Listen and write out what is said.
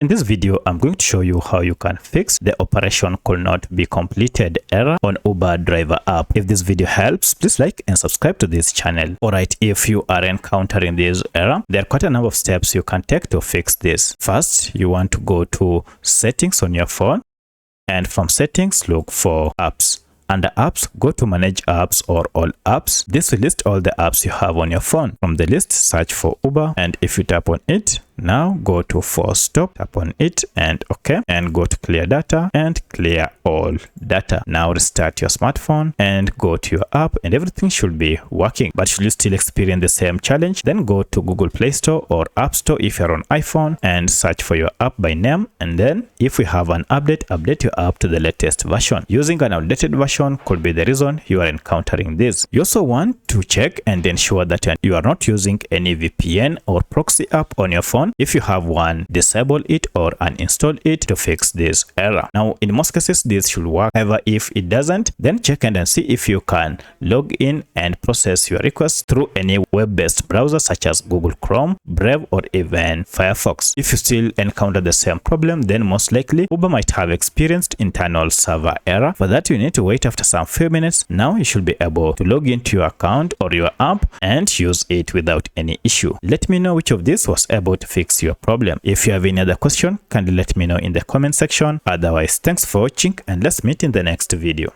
In this video, I'm going to show you how you can fix the operation could not be completed error on Uber driver app. If this video helps, please like and subscribe to this channel. Alright, if you are encountering this error, there are quite a number of steps you can take to fix this. First, you want to go to settings on your phone, and from settings, look for apps. Under apps, go to manage apps or all apps. This will list all the apps you have on your phone. From the list, search for Uber, and if you tap on it, now go to force stop, tap on it and OK, and go to clear data and clear all data. Now restart your smartphone and go to your app, and everything should be working. But should you still experience the same challenge, then go to Google Play Store or App Store if you're on iPhone and search for your app by name, and then if we have an update, update your app to the latest version. Using an outdated version could be the reason you are encountering this. You also want to check and ensure that you are not using any VPN or proxy app on your phone. If you have one, disable it or uninstall it to fix this error. Now, in most cases, this should work. However, if it doesn't, then check and see if you can log in and process your request through any web-based browser such as Google Chrome, Brave, or even Firefox. If you still encounter the same problem, then most likely Uber might have experienced internal server error. For that, you need to wait after some few minutes. Now you should be able to log into your account or your app and use it without any issue. Let me know which of these was able to fix your problem. If you have any other question, kindly let me know in the comment section. Otherwise, thanks for watching, and let's meet in the next video.